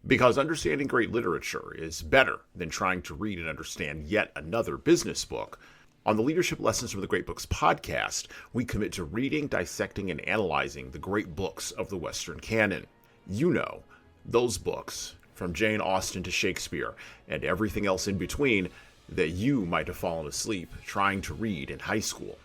Because understanding great literature is better than trying to read and understand yet another business book. On the Leadership Lessons from the Great Books podcast, we commit to reading, dissecting, and analyzing the great books of the Western canon. You know, those books, from Jane Austen to Shakespeare, and everything else in between, that you might have fallen asleep trying to read in high school.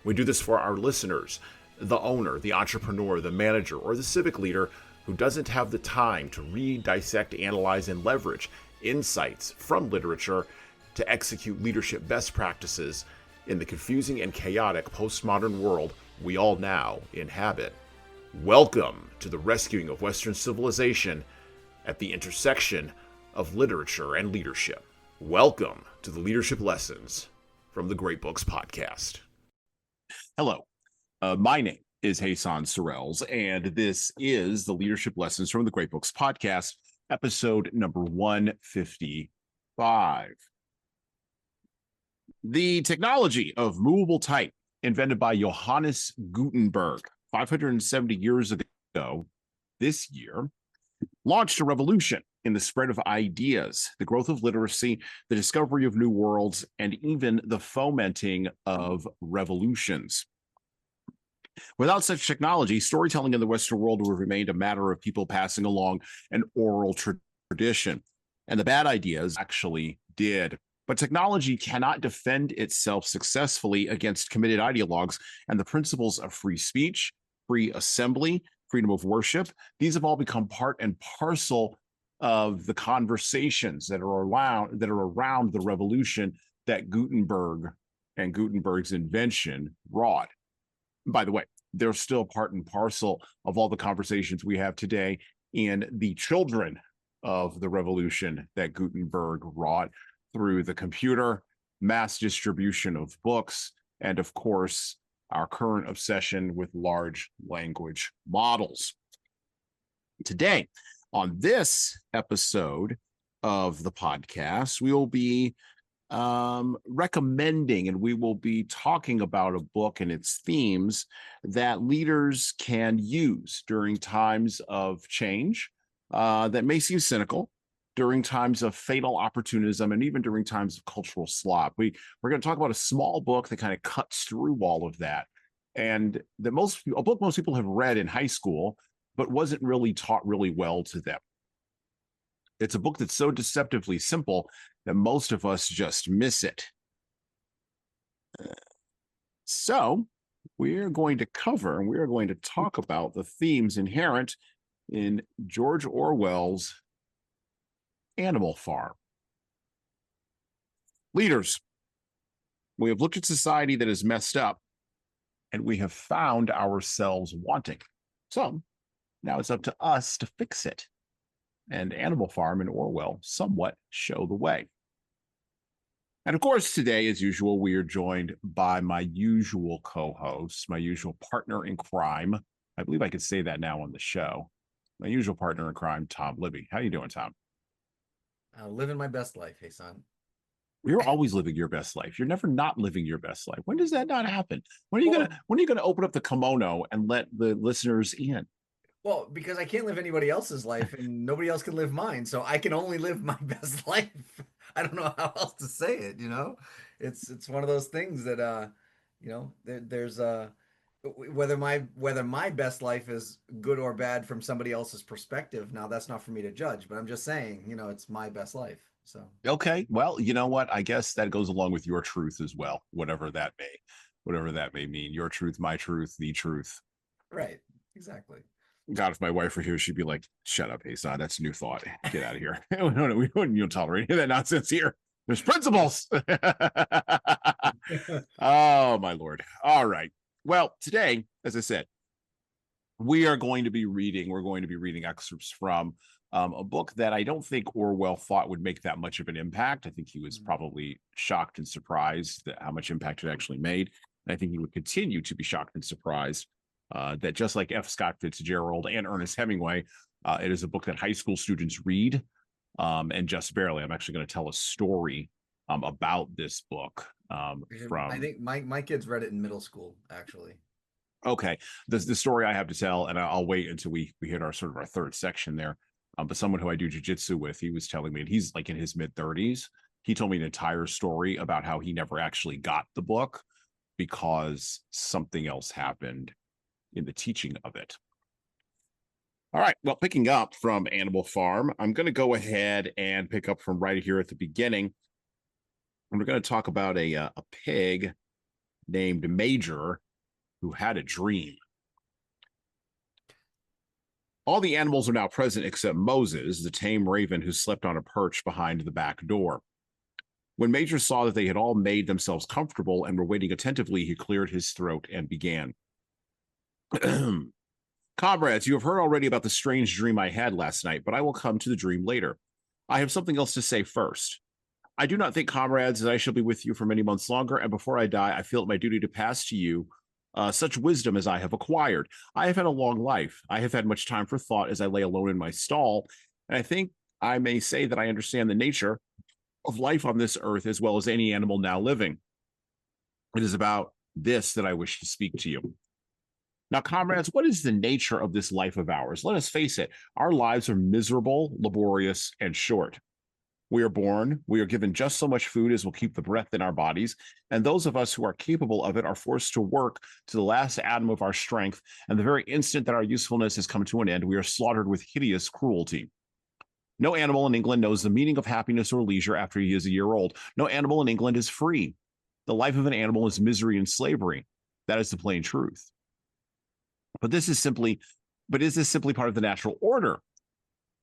We do this for our listeners, the owner, the entrepreneur, the manager, or the civic leader who doesn't have the time to read, dissect, analyze, and leverage insights from literature to execute leadership best practices in the confusing and chaotic postmodern world we all now inhabit. Welcome to the rescuing of Western civilization at the intersection of literature and leadership. Welcome to the Leadership Lessons from the Great Books podcast. Hello, my name is Jesan Sorrells, and this is the Leadership Lessons from the Great Books podcast, episode number 155. The technology of movable type, invented by Johannes Gutenberg 570 years ago this year, launched a revolution in the spread of ideas, the growth of literacy, the discovery of new worlds, and even the fomenting of revolutions. Without such technology, storytelling in the Western world would have remained a matter of people passing along an oral tradition, and the bad ideas actually did. But technology cannot defend itself successfully against committed ideologues and the principles of free speech, free assembly, freedom of worship. These have all become part and parcel of the conversations that are around the revolution that Gutenberg and Gutenberg's invention wrought. By the way, they're still part and parcel of all the conversations we have today in the children of the revolution that Gutenberg wrought through the computer, mass distribution of books, and of course, our current obsession with large language models. Today, on this episode of the podcast, we will be recommending and we will be talking about a book and its themes that leaders can use during times of change that may seem cynical, during times of fatal opportunism, and even during times of cultural slop. We're going to talk about a small book that kind of cuts through all of that, and a book most people have read in high school, but wasn't really taught really well to them. It's a book that's so deceptively simple that most of us just miss it. So we're going to cover and we're going to talk about the themes inherent in George Orwell's Animal Farm. Leaders, we have looked at society that is messed up, and we have found ourselves wanting. So now it's up to us to fix it. And Animal Farm and Orwell somewhat show the way. And of course, today, as usual, we are joined by my usual co-host, my usual partner in crime. I believe I could say that now on the show. My usual partner in crime, Tom Libby. How you doing, Tom? Living my best life, Jesan. You're always living your best life. You're never not living your best life. When does that not happen? When are you gonna open up the kimono and let the listeners in? Well, because I can't live anybody else's life and nobody else can live mine. So I can only live my best life. I don't know how else to say it, It's one of those things that there's whether my best life is good or bad from somebody else's perspective. Now that's not for me to judge, but I'm just saying, it's my best life. So okay. Well, you know what? I guess that goes along with your truth as well, whatever that may mean. Your truth, my truth, the truth. Right. Exactly. God, if my wife were here, she'd be like, shut up, Jesan. That's a new thought. Get out of here. We wouldn't tolerate any of that nonsense here. There's principles. Oh, my Lord. All right. Well, today, as I said, we're going to be reading excerpts from a book that I don't think Orwell thought would make that much of an impact. I think he was probably shocked and surprised at how much impact it actually made. And I think he would continue to be shocked and surprised that just like F. Scott Fitzgerald and Ernest Hemingway, it is a book that high school students read, and just barely. I'm actually going to tell a story about this book. I think my kids read it in middle school, actually. Okay, the story I have to tell, and I'll wait until we hit our sort of our third section there. But someone who I do jujitsu with, he was telling me, and he's like in his mid-30s. He told me an entire story about how he never actually got the book because something else happened in the teaching of it. All right. Well, picking up from Animal Farm, I'm going to go ahead and pick up from right here at the beginning. And we're going to talk about a pig named Major who had a dream. All the animals are now present except Moses, the tame raven who slept on a perch behind the back door. When Major saw that they had all made themselves comfortable and were waiting attentively, he cleared his throat and began. Comrades, you have heard already about the strange dream I had last night, but I will come to the dream later. I have something else to say first. I do not think, comrades, that I shall be with you for many months longer, and before I die, I feel it my duty to pass to you such wisdom as I have acquired. I have had a long life. I have had much time for thought as I lay alone in my stall, and I think I may say that I understand the nature of life on this earth as well as any animal now living. It is about this that I wish to speak to you. Now, comrades, what is the nature of this life of ours? Let us face it, our lives are miserable, laborious, and short. We are born, we are given just so much food as will keep the breath in our bodies, and those of us who are capable of it are forced to work to the last atom of our strength, and the very instant that our usefulness has come to an end, we are slaughtered with hideous cruelty. No animal in England knows the meaning of happiness or leisure after he is a year old. No animal in England is free. The life of an animal is misery and slavery. That is the plain truth. But is this simply part of the natural order?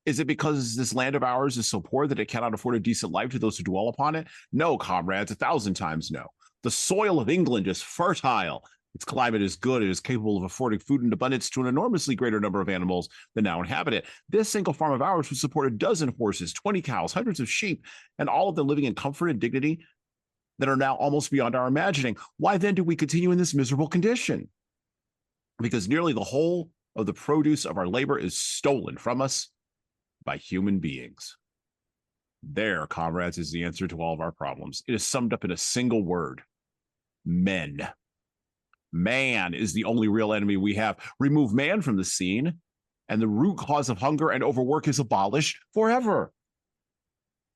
Is it because this land of ours is so poor that it cannot afford a decent life to those who dwell upon it? No, comrades, 1,000 times no. The soil of England is fertile. Its climate is good. It is capable of affording food in abundance to an enormously greater number of animals than now inhabit it. This single farm of ours would support a dozen horses, 20 cows, hundreds of sheep, and all of them living in comfort and dignity that are now almost beyond our imagining. Why then do we continue in this miserable condition? Because nearly the whole of the produce of our labor is stolen from us by human beings. There, comrades, is the answer to all of our problems. It is summed up in a single word: men. Man is the only real enemy we have. Remove man from the scene, and the root cause of hunger and overwork is abolished forever.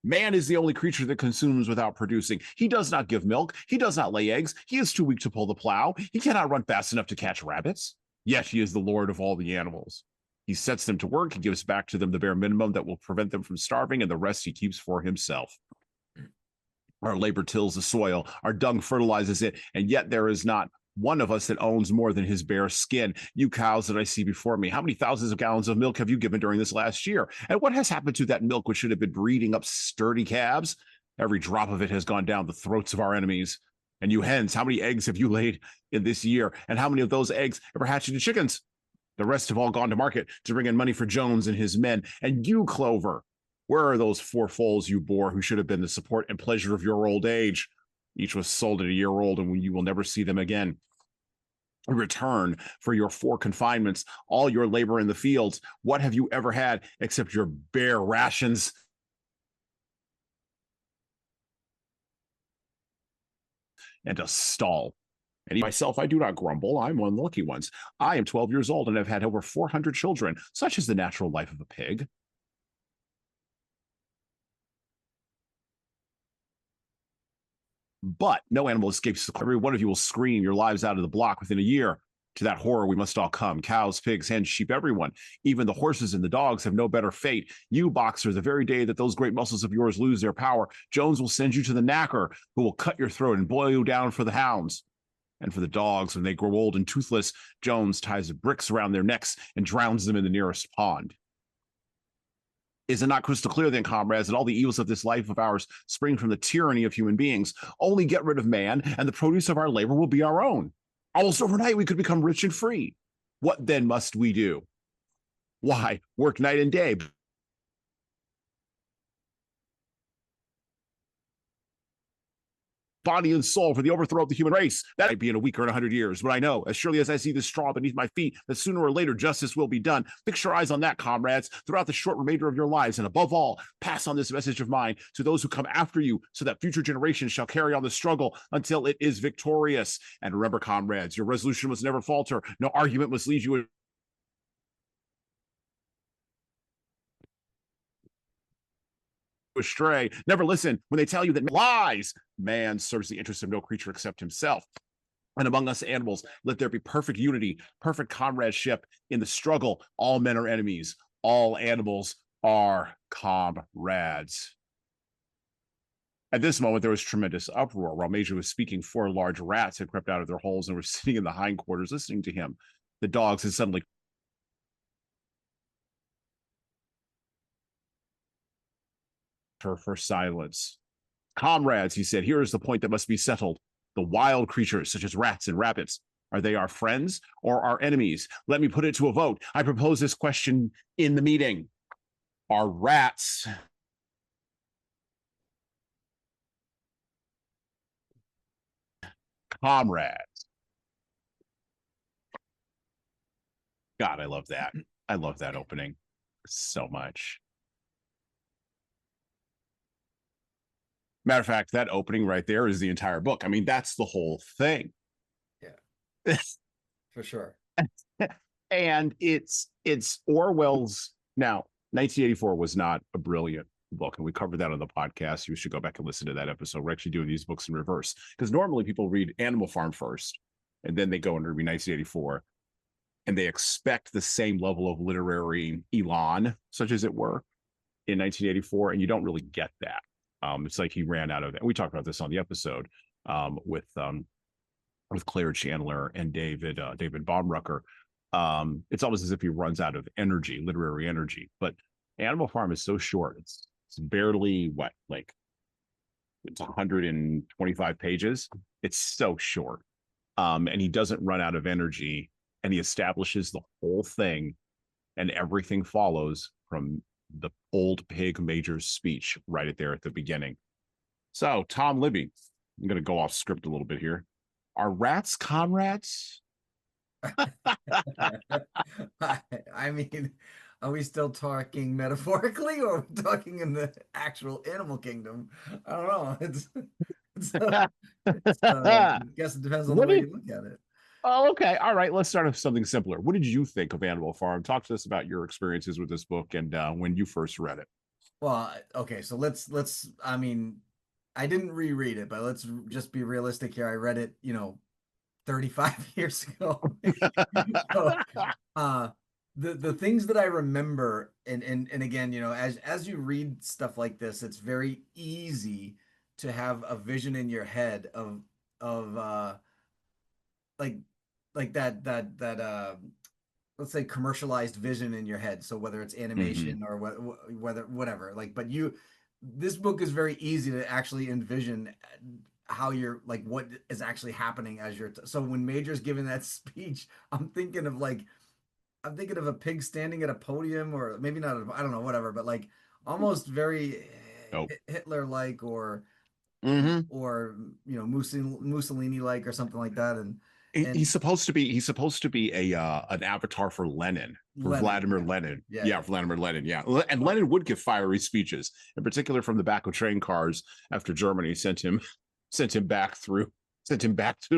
Man is the only creature that consumes without producing. He does not give milk. He does not lay eggs. He is too weak to pull the plow. He cannot run fast enough to catch rabbits. Yet he is the lord of all the animals. He sets them to work. He gives back to them the bare minimum that will prevent them from starving, and the rest he keeps for himself. Our labor tills the soil. Our dung fertilizes it, and yet there is not one of us that owns more than his bare skin. You cows that I see before me, how many thousands of gallons of milk have you given during this last year? And what has happened to that milk which should have been breeding up sturdy calves? Every drop of it has gone down the throats of our enemies. And you hens, how many eggs have you laid in this year? And how many of those eggs ever hatched into chickens? The rest have all gone to market to bring in money for Jones and his men. And you, Clover, where are those 4 foals you bore who should have been the support and pleasure of your old age? Each was sold at a year old, and you will never see them again. In return for your 4 confinements, all your labor in the fields, what have you ever had except your bare rations and a stall? And myself, I do not grumble. I'm one of the lucky ones. I am 12 years old and have had over 400 children. Such is the natural life of a pig. But no animal escapes. Every one of you will scream your lives out of the block within a year. To that horror we must all come. Cows, pigs, hens, sheep, everyone. Even the horses and the dogs have no better fate. You, boxer, the very day that those great muscles of yours lose their power, Jones will send you to the knacker, who will cut your throat and boil you down for the hounds. And for the dogs, when they grow old and toothless, Jones ties bricks around their necks and drowns them in the nearest pond. Is it not crystal clear then, comrades, that all the evils of this life of ours spring from the tyranny of human beings? Only get rid of man, and the produce of our labor will be our own. Almost overnight, we could become rich and free. What then must we do? Why, work night and day, body and soul for the overthrow of the human race. That might be in a week or in 100 years, but I know, as surely as I see the straw beneath my feet, that sooner or later justice will be done. Fix your eyes on that, comrades, throughout the short remainder of your lives, and above all, pass on this message of mine to those who come after you, so that future generations shall carry on the struggle until it is victorious. And remember, comrades, your resolution must never falter. No argument must lead you astray. Never listen when they tell you that lies. Man serves the interest of no creature except himself. And among us animals, let there be perfect unity, perfect comradeship in the struggle. All men are enemies. All animals are comrades. At this moment, there was tremendous uproar. While Major was speaking, 4 large rats had crept out of their holes and were sitting in the hindquarters listening to him. The dogs had suddenly for silence. Comrades, he said, here is the point that must be settled. The wild creatures, such as rats and rabbits, are they our friends or our enemies? Let me put it to a vote. I propose this question in the meeting. Are rats comrades? God, I love that. I love that opening so much. Matter of fact, that opening right there is the entire book. I mean, that's the whole thing. Yeah, for sure. And it's Orwell's. Now, 1984 was not a brilliant book, and we covered that on the podcast. You should go back and listen to that episode. We're actually doing these books in reverse, because normally people read Animal Farm first, and then they go and read 1984, and they expect the same level of literary elan, such as it were, in 1984, and you don't really get that. It's like he ran out of it. We talked about this on the episode with Claire Chandler and David Baumrucker. It's almost as if he runs out of energy, literary energy. But Animal Farm is so short. It's barely it's 125 pages. It's so short. And he doesn't run out of energy, and he establishes the whole thing, and everything follows from the old pig Major's speech right there at the beginning. So, Tom, Libby, I'm going to go off script a little bit here. Are rats comrades? I mean, are we still talking metaphorically, or are we talking in the actual animal kingdom? I don't know. I guess it depends on the way you look at it. Oh, okay. All right. Let's start with something simpler. What did you think of Animal Farm? Talk to us about your experiences with this book and when you first read it. Well, okay, so let's. I mean, I didn't reread it, but let's just be realistic here. I read it, 35 years ago. So, the things that I remember, and again, as you read stuff like this, it's very easy to have a vision in your head of like that let's say commercialized vision in your head. So whether it's animation or whether whatever, but this book is very easy to actually envision how you're what is actually happening as you're so when Major's giving that speech, I'm thinking of a pig standing at a podium, or maybe not, I don't know, whatever, but almost very Hitler-like, or Mussolini-like, or something like that. And he's supposed to be a an avatar for Lenin, for Vladimir Lenin. Yeah, Vladimir Lenin. Yeah, and Lenin would give fiery speeches, in particular from the back of train cars after Germany sent him back to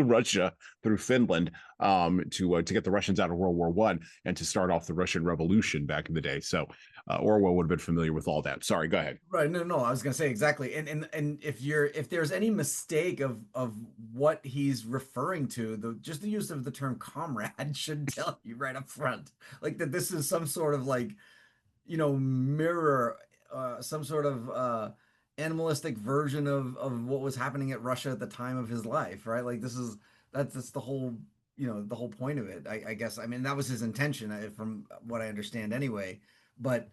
Russia through Finland to get the Russians out of World War I and to start off the Russian Revolution back in the day. So Orwell would have been familiar with all that. Sorry, go ahead. Right. No, I was gonna say exactly. And if there's any mistake of what he's referring to, just the use of the term comrade should tell you right up front, that this is some sort of mirror, some sort of animalistic version of what was happening at Russia at the time of his life, right? That's the whole the whole point of it. I guess, I mean, that was his intention, from what I understand anyway. But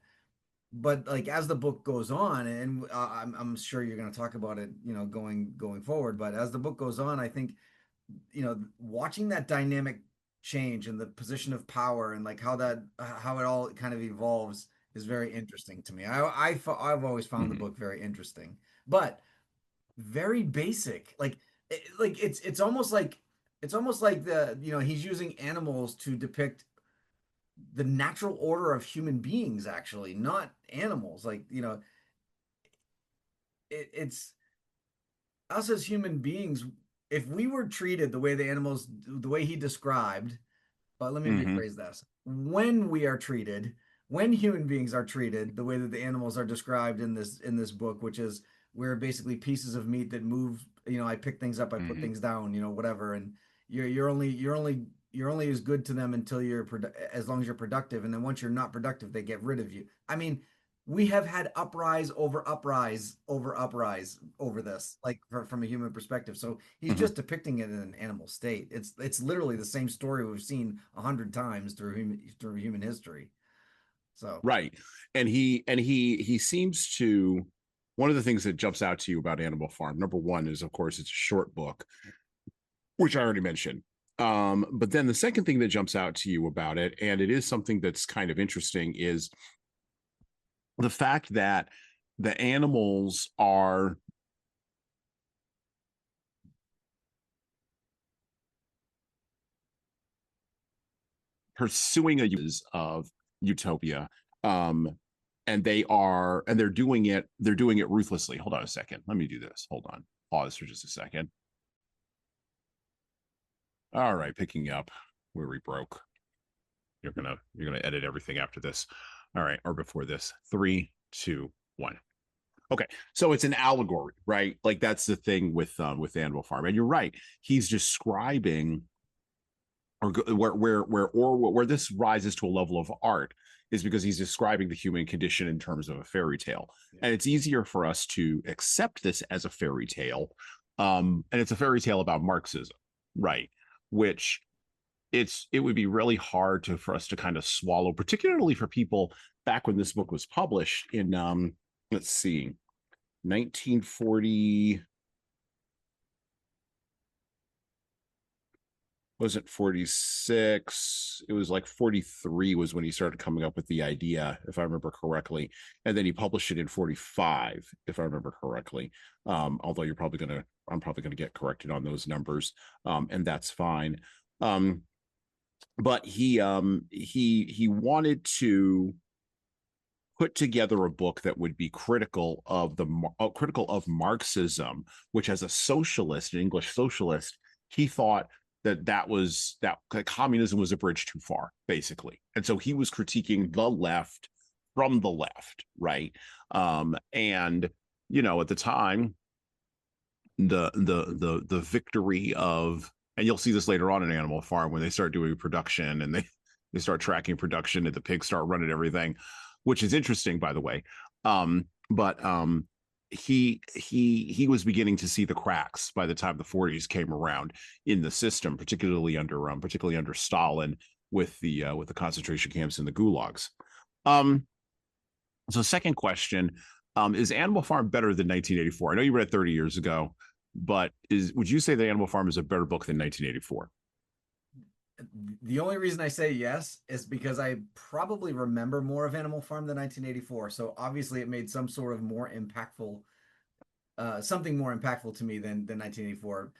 as the book goes on, and I'm sure you're going to talk about it, going forward. But as the book goes on, I think watching that dynamic change and the position of power, and how it all kind of evolves, is very interesting to me. I've always found the book very interesting, but very basic. It's almost like he's using animals to depict the natural order of human beings, actually, not animals. It's us as human beings. If we were treated the way the way he described, but let me rephrase this: when we are treated when human beings are treated the way that the animals are described in this book, which is we're basically pieces of meat that move. I pick things up, I put Mhm. things down, whatever, and you're only as good to them until as long as you're productive, and then once you're not productive, they get rid of you. I mean, we have had uprise over uprise over uprise over this, like from a human perspective. So he's Mhm. just depicting it in an animal state. It's literally the same story we've seen 100 times through human history. So Right. And he seems to, one of the things that jumps out to you about Animal Farm, number one is, of course, it's a short book, which I already mentioned. But then the second thing that jumps out to you about it, and it is something that's kind of interesting, is the fact that the animals are pursuing a use of utopia. Um, and they're doing it ruthlessly. Hold on a second. Let me do this. Hold on. Pause for just a second. All right, picking up where we broke. You're gonna edit everything after this. All right, or before this. 3, 2, 1. Okay, so it's an allegory, right? Like that's the thing with Animal Farm, and you're right. He's describing, or where this rises to a level of art is because he's describing the human condition in terms of a fairy tale, yeah. and it's easier for us to accept this as a fairy tale, and it's a fairy tale about Marxism, right? Which it would be really hard for us to kind of swallow, particularly for people back when this book was published in let's see, 1940, wasn't 46, it was like 43 was when he started coming up with the idea, if I remember correctly, and then he published it in 45, if I remember correctly. Although I'm probably gonna get corrected on those numbers, and that's fine. But he wanted to put together a book that would be critical of Marxism, which, as a socialist, an English socialist, he thought that communism was a bridge too far, basically, and so he was critiquing the left from the left, right? And at the time, the victory of, and you'll see this later on in Animal Farm when they start doing production and they start tracking production and the pigs start running everything, which is interesting, by the way. But he was beginning to see the cracks by the time the 40s came around in the system, particularly under Stalin, with the concentration camps and the gulags. Um, so second question, is Animal Farm better than 1984? I know you read it 30 years ago, but would you say that Animal Farm is a better book than 1984? The only reason I say yes is because I probably remember more of Animal Farm than 1984. So obviously it made some sort of more impactful, something more impactful to me than 1984.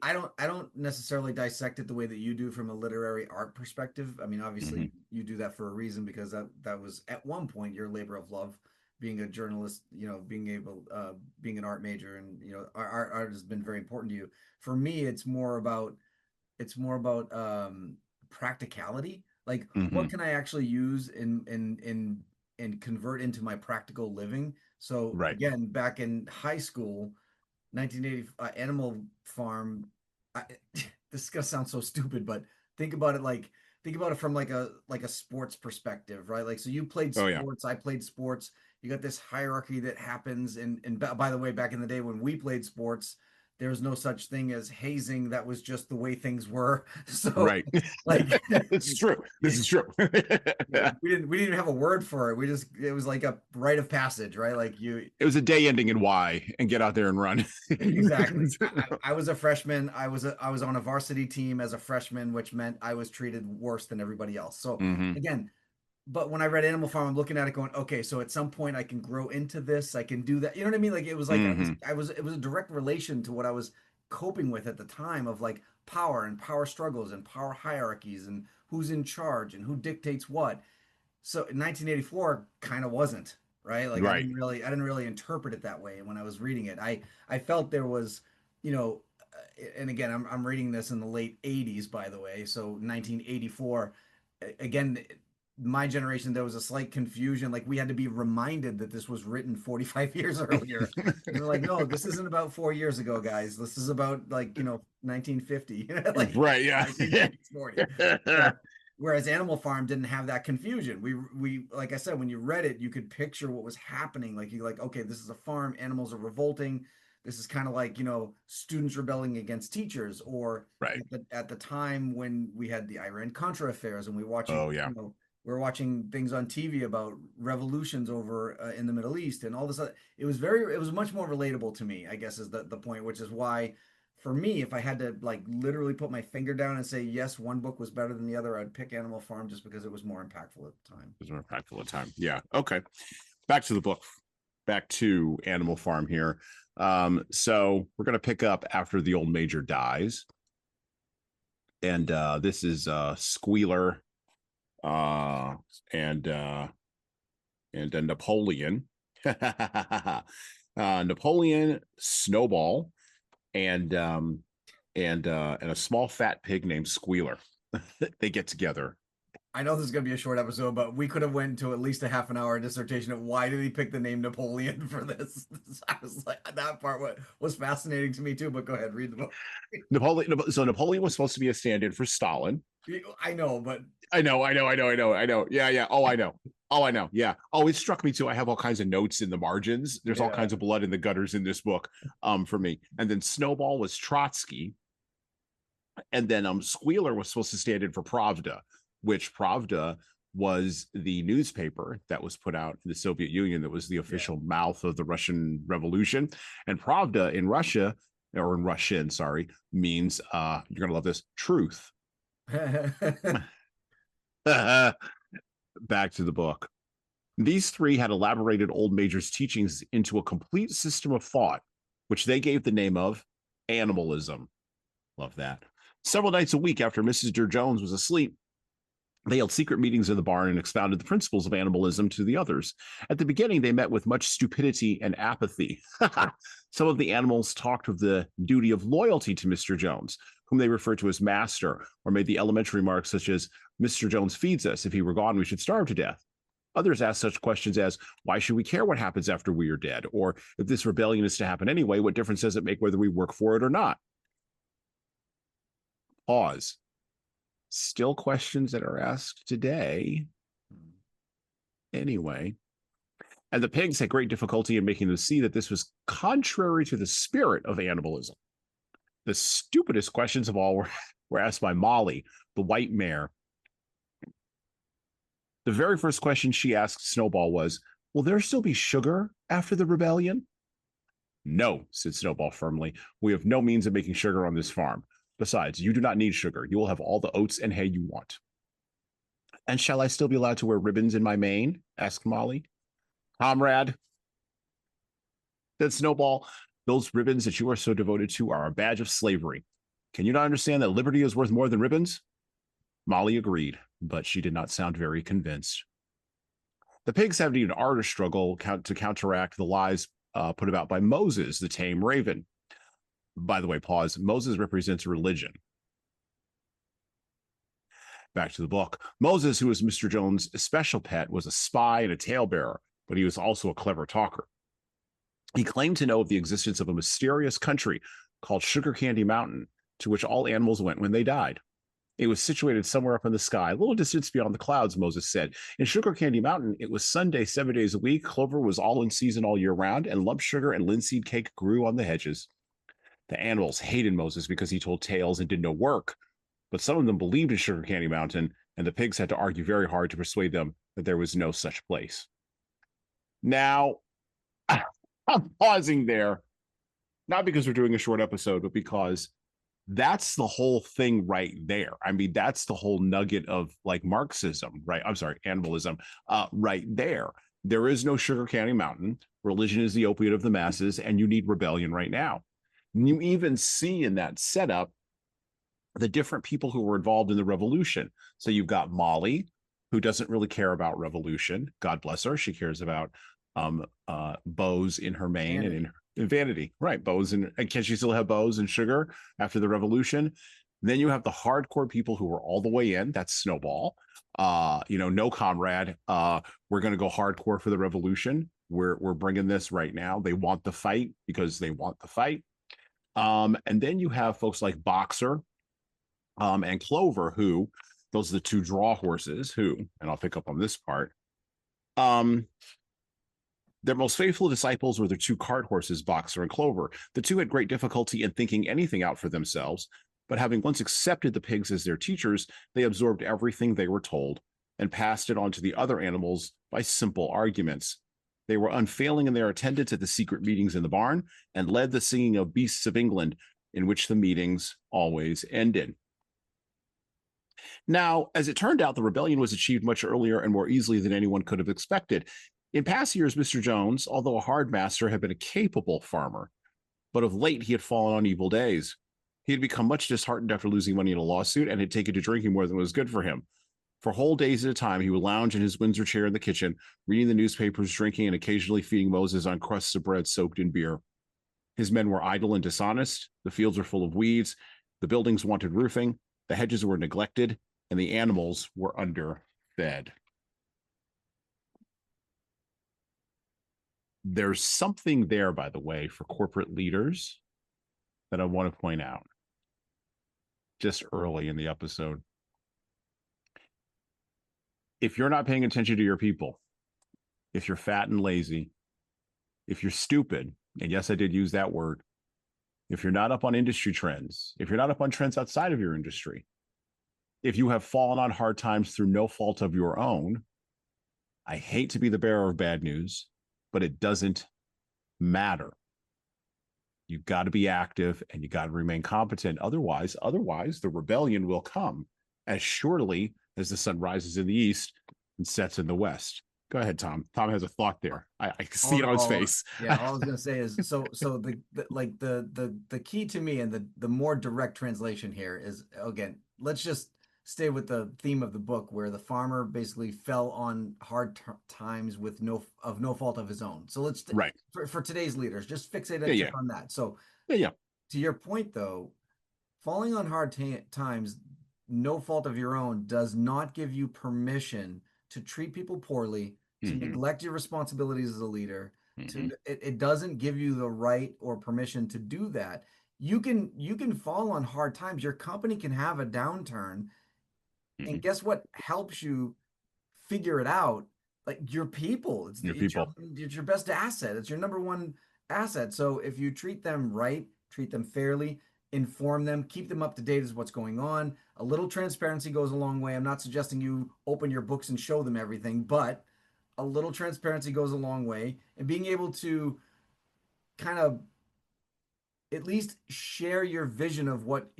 I don't necessarily dissect it the way that you do from a literary art perspective. I mean, Mm-hmm. obviously you do that for a reason, because that was at one point your labor of love, being a journalist, being an art major, and art has been very important to you. For me, it's more about practicality. Like, Mm-hmm. what can I actually use and convert into my practical living? So Right. again, back in high school, 1980, Animal Farm. I, this is gonna sound so stupid, but think about it like think about it from like a sports perspective, right? Like, so you played Oh yeah. sports, I played sports. You got this hierarchy that happens, and by the way, back in the day when we played sports, there was no such thing as hazing. That was just the way things were. So, Right. like, It's true. This is true. we didn't even have a word for it. It was like a rite of passage, right? Like, you It was a day ending in Y, and get out there and run. exactly. I was a freshman. I was on a varsity team as a freshman, which meant I was treated worse than everybody else. So Mm-hmm. again, but when I read Animal Farm, I'm looking at it going, okay, so at some point I can grow into this. I can do that. You know what I mean? Like, it was like Mm-hmm. it was a direct relation to what I was coping with at the time, of like power and power struggles and power hierarchies and who's in charge and who dictates what. So in 1984 kind of wasn't, right. Like, Right. I didn't really interpret it that way when I was reading it. I felt there was, you know and again, I'm reading this in the late 80s, by the way, so 1984. Again, my generation, there was a slight confusion. Like we had to be reminded that this was written 45 years earlier. And they're like, no, this isn't about 4 years ago, guys. This is about like, 1950, like Right, yeah. 1950s, 40s. So, whereas Animal Farm didn't have that confusion. We like I said, when you read it, you could picture what was happening. Like you like, okay, this is a farm, animals are revolting. This is kind of like, students rebelling against teachers, or Right. at the time when we had the Iran Contra affairs and Oh yeah. we're watching things on TV about revolutions over in the Middle East and all this other. It was much more relatable to me, I guess, is the point, which is why for me, if I had to like literally put my finger down and say yes, one book was better than the other, I'd pick Animal Farm just because it was more impactful at the time. It was more impactful at the time. Yeah. Okay. Back to the book. Back to Animal Farm here. So we're gonna pick up after the old major dies. And this is Squealer and Napoleon. Napoleon, Snowball, and a small fat pig named Squealer. They get together. I know this is going to be a short episode, but we could have went to at least a half an hour dissertation of why did he pick the name Napoleon for this. I was like, that part was fascinating to me too, but go ahead, read the book. Napoleon was supposed to be a stand-in for Stalin. I know, but I know. Yeah. Oh, I know. Yeah. Oh, it struck me too. I have all kinds of notes in the margins. There's all kinds of blood in the gutters in this book, for me. And then Snowball was Trotsky. And then Squealer was supposed to stand in for Pravda, which Pravda was the newspaper that was put out in the Soviet Union that was the official mouth of the Russian Revolution. And Pravda in Russia, or in Russian, sorry, means you're gonna love this, truth. Back to the book. These three had elaborated old major's teachings into a complete system of thought, which they gave the name of animalism. Love that. Several nights a week after Mrs. Jones was asleep, they held secret meetings in the barn and expounded the principles of animalism to the others. At the beginning, they met with much stupidity and apathy. Some of the animals talked of the duty of loyalty to Mr. Jones, whom they referred to as master, or made the elementary remarks such as, Mr. Jones feeds us. If he were gone, we should starve to death. Others asked such questions as, why should we care what happens after we are dead? Or if this rebellion is to happen anyway, what difference does it make whether we work for it or not? Pause. Still questions that are asked today. Anyway. And the pigs had great difficulty in making them see that this was contrary to the spirit of animalism. The stupidest questions of all were asked by Molly, the white mare. The very first question she asked Snowball was, will there still be sugar after the rebellion? No, said Snowball firmly. We have no means of making sugar on this farm. Besides, you do not need sugar. You will have all the oats and hay you want. And shall I still be allowed to wear ribbons in my mane? Asked Molly. Comrade, said Snowball, those ribbons that you are so devoted to are a badge of slavery. Can you not understand that liberty is worth more than ribbons? Molly agreed, but she did not sound very convinced. The pigs had an ardor struggle to counteract the lies put about by Moses, the tame raven. By the way, pause. Moses represents religion. Back to the book. Moses, who was Mr. Jones' special pet, was a spy and a talebearer, but he was also a clever talker. He claimed to know of the existence of a mysterious country called Sugar Candy Mountain, to which all animals went when they died. It was situated somewhere up in the sky, a little distance beyond the clouds, Moses said. In Sugar Candy Mountain, it was Sunday 7 days a week, clover was all in season all year round, and lump sugar and linseed cake grew on the hedges. The animals hated Moses because he told tales and did no work, but some of them believed in Sugar Candy Mountain, and the pigs had to argue very hard to persuade them that there was no such place. Now, I'm pausing there, not because we're doing a short episode, but because that's the whole thing right there. I mean, that's the whole nugget of like Marxism, right? I'm sorry, animalism, right there. There is no Sugar Candy Mountain. Religion is the opiate of the masses, and you need rebellion right now. And you even see in that setup the different people who were involved in the revolution. So you've got Molly, who doesn't really care about revolution. God bless her. She cares about bows in her mane and in vanity. Right. Bows and can she still have bows and sugar after the revolution? Then you have the hardcore people who are all the way in. That's Snowball. No comrade. We're going to go hardcore for the revolution. We're bringing this right now. They want the fight because they want the fight. And then you have folks like Boxer and Clover, who those are the two draw horses who, and I'll pick up on this part. Their most faithful disciples were their two cart horses, Boxer and Clover. The two had great difficulty in thinking anything out for themselves, but having once accepted the pigs as their teachers, they absorbed everything they were told and passed it on to the other animals by simple arguments. They were unfailing in their attendance at the secret meetings in the barn and led the singing of Beasts of England, in which the meetings always ended. Now, as it turned out, the rebellion was achieved much earlier and more easily than anyone could have expected. In past years, Mr. Jones, although a hard master, had been a capable farmer, but of late he had fallen on evil days. He had become much disheartened after losing money in a lawsuit and had taken to drinking more than was good for him. For whole days at a time, he would lounge in his Windsor chair in the kitchen, reading the newspapers, drinking, and occasionally feeding Moses on crusts of bread soaked in beer. His men were idle and dishonest. The fields were full of weeds. The buildings wanted roofing. The hedges were neglected, and the animals were underfed. There's something there, by the way, for corporate leaders that I want to point out just early in the episode. If you're not paying attention to your people, if you're fat and lazy, if you're stupid, and yes, I did use that word, if you're not up on industry trends, if you're not up on trends outside of your industry, if you have fallen on hard times through no fault of your own, I hate to be the bearer of bad news, but it doesn't matter. You've got to be active and you got to remain competent. Otherwise, the rebellion will come as surely as the sun rises in the east and sets in the west. Go ahead, Tom. Tom has a thought there. I can see it on his face. Yeah, all I was gonna say is so the key to me and the more direct translation here is, again, let's just stay with the theme of the book where the farmer basically fell on hard times with no fault of his own. So let's right for today's leaders, just fixate on that. So to your point though, falling on hard times, no fault of your own, does not give you permission to treat people poorly, to neglect your responsibilities as a leader. It doesn't give you the right or permission to do that. You can fall on hard times. Your company can have a downturn, and guess what helps you figure it out? Like your people. It's your best asset. It's your number one asset. So if you treat them right, treat them fairly, inform them, keep them up to date as what's going on. A little transparency goes a long way. I'm not suggesting you open your books and show them everything, but a little transparency goes a long way. And being able to kind of at least share your vision of what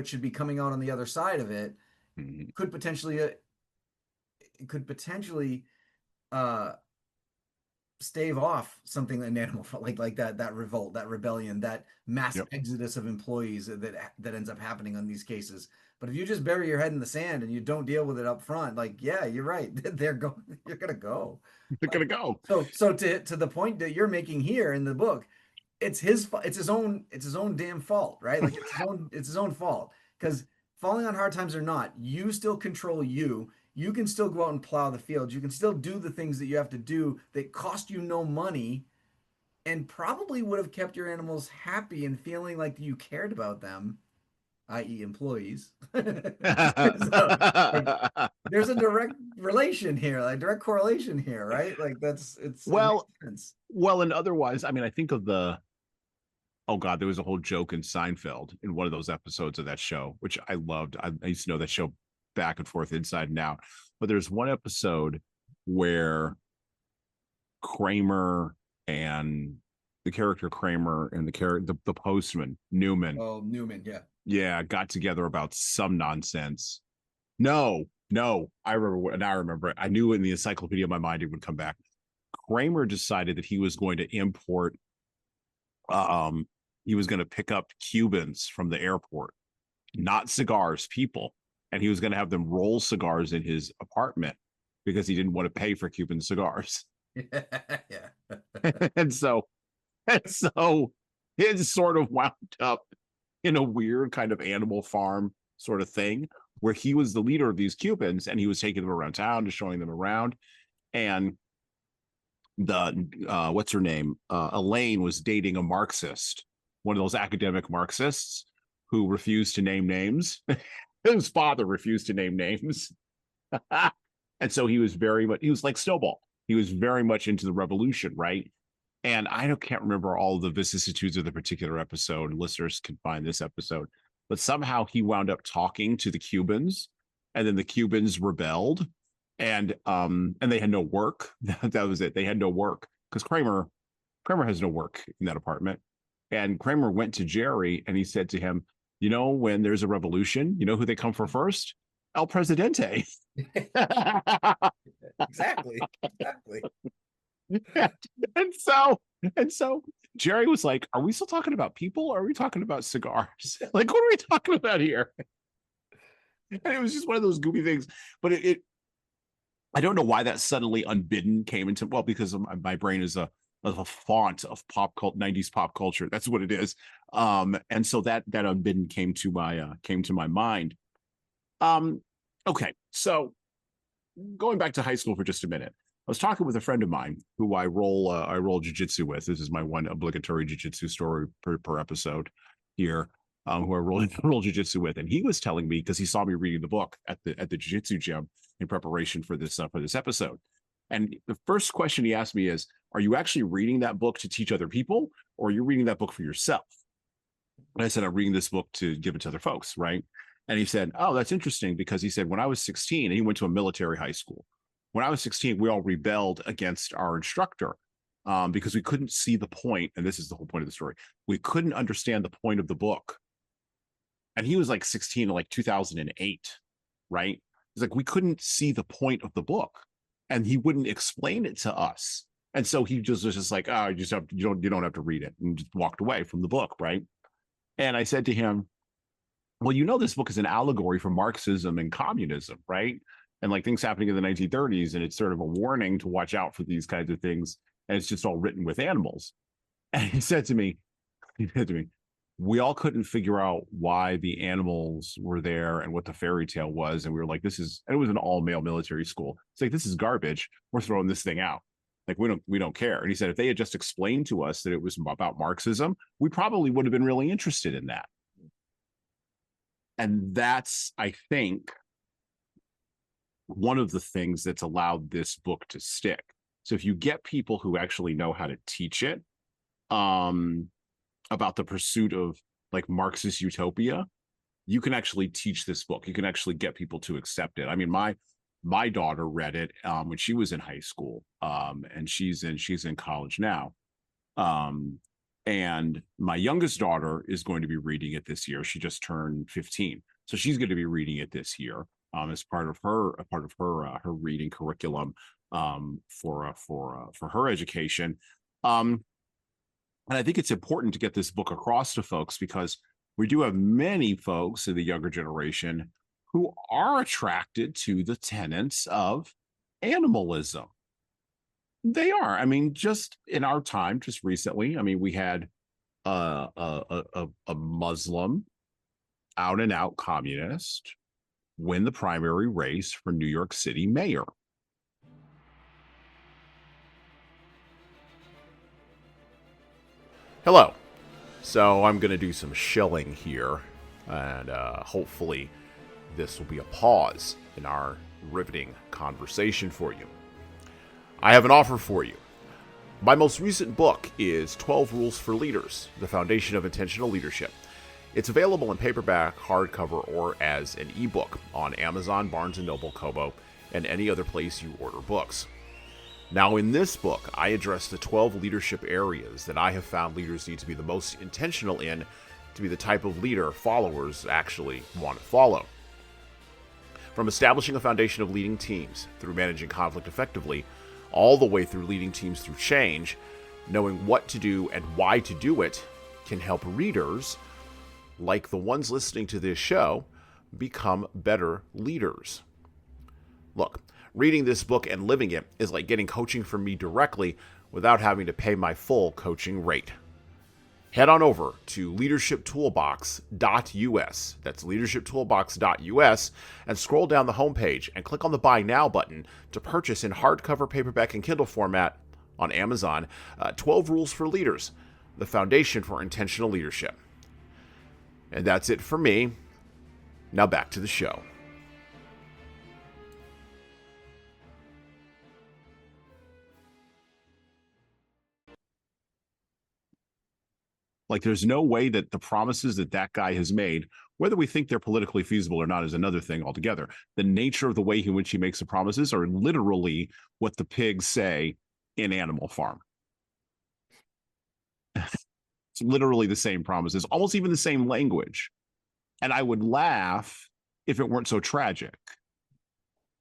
should be coming out on the other side of it could potentially stave off something an animal like that revolt, that rebellion, that mass exodus of employees that ends up happening on these cases. But if you just bury your head in the sand and you don't deal with it up front, like, yeah, you're right. You're gonna go. They're gonna go. So to the point that you're making here in the book, it's his own damn fault, right? Like it's his own fault. Because falling on hard times or not, you still control you. You can still go out and plow the fields. You can still do the things that you have to do that cost you no money and probably would have kept your animals happy and feeling like you cared about them, i.e. employees. So, like, there's a direct relation here, like direct correlation here, right? Like and otherwise, I mean, I think of oh God, there was a whole joke in Seinfeld in one of those episodes of that show, which I loved. I used to know that show back and forth, inside and out. But there's one episode where Kramer and the character Kramer and the postman Newman. Oh, Newman, yeah, got together about some nonsense. No, I remember it. I knew in the encyclopedia of my mind it would come back. Kramer decided that he was going to import. He was going to pick up Cubans from the airport, not cigars, people. And he was going to have them roll cigars in his apartment because he didn't want to pay for Cuban cigars. and so it sort of wound up in a weird kind of Animal Farm sort of thing, where he was the leader of these Cubans and he was taking them around town and showing them around. And the what's her name? Elaine was dating a Marxist, one of those academic Marxists who refused to name names. His father refused to name names. And so he was like Snowball. He was very much into the revolution, right? And can't remember all the vicissitudes of the particular episode. Listeners can find this episode. But somehow he wound up talking to the Cubans, and then the Cubans rebelled, and they had no work. That was it. They had no work because Kramer has no work in that apartment. And Kramer went to Jerry and he said to him, when there's a revolution, you know who they come for first? El Presidente. Exactly. And so Jerry was like, are we still talking about people or are we talking about cigars? Like, what are we talking about here? And it was just one of those goofy things. But I don't know why that suddenly unbidden came into, because my brain is a font of 90s pop culture. That's what it is. And so that unbidden came to my mind. Okay, so going back to high school for just a minute, I was talking with a friend of mine who I roll jiu-jitsu with. This is my one obligatory jiu-jitsu story per episode here, who I roll jiu-jitsu with, and he was telling me, because he saw me reading the book at the jiu-jitsu gym in preparation for this episode. And the first question he asked me is, are you actually reading that book to teach other people, or are you reading that book for yourself? And I said, I'm reading this book to give it to other folks, right? And he said, oh, that's interesting, because he said, when I was 16, and he went to a military high school. When I was 16, we all rebelled against our instructor because we couldn't see the point. And this is the whole point of the story. We couldn't understand the point of the book. And he was like 16 in like 2008, right? It's like, we couldn't see the point of the book, and he wouldn't explain it to us. And so he just was just like, oh, you don't have to read it, and just walked away from the book, right? And I said to him, well, this book is an allegory for Marxism and communism, right? And like things happening in the 1930s, and it's sort of a warning to watch out for these kinds of things. And it's just all written with animals. And he said to me, we all couldn't figure out why the animals were there and what the fairy tale was. And we were like, and it was an all-male military school. It's like, this is garbage. We're throwing this thing out. Like, we don't care. And he said, if they had just explained to us that it was about Marxism, we probably would have been really interested in that. And that's, I think, one of the things that's allowed this book to stick. So if you get people who actually know how to teach it, about the pursuit of like Marxist utopia, you can actually teach this book. You can actually get people to accept it. I mean, my daughter read it when she was in high school, and she's in college now. And my youngest daughter is going to be reading it this year. She just turned 15, so she's going to be reading it this year as part of her reading curriculum for her education. And I think it's important to get this book across to folks, because we do have many folks in the younger generation who are attracted to the tenets of animalism. They are. I mean, just in our time, just recently, I mean, we had a Muslim, out and out communist, win the primary race for New York City mayor. Hello. So I'm going to do some shilling here, and hopefully this will be a pause in our riveting conversation for you. I have an offer for you. My most recent book is 12 Rules for Leaders, The Foundation of Intentional Leadership. It's available in paperback, hardcover, or as an ebook on Amazon, Barnes & Noble, Kobo, and any other place you order books. Now, in this book, I address the 12 leadership areas that I have found leaders need to be the most intentional in to be the type of leader followers actually want to follow. From establishing a foundation of leading teams through managing conflict effectively, all the way through leading teams through change, knowing what to do and why to do it can help readers, like the ones listening to this show, become better leaders. Look, reading this book and living it is like getting coaching from me directly without having to pay my full coaching rate. head on over to leadershiptoolbox.us. That's leadershiptoolbox.us, and scroll down the homepage and click on the Buy Now button to purchase in hardcover, paperback, and Kindle format on Amazon 12 Rules for Leaders, the foundation for intentional leadership. And that's it for me. Now back to the show. Like, there's no way that the promises that that guy has made, whether we think they're politically feasible or not is another thing altogether. The nature of the way in which he makes the promises are literally what the pigs say in Animal Farm. It's literally the same promises, almost even the same language. And I would laugh if it weren't so tragic.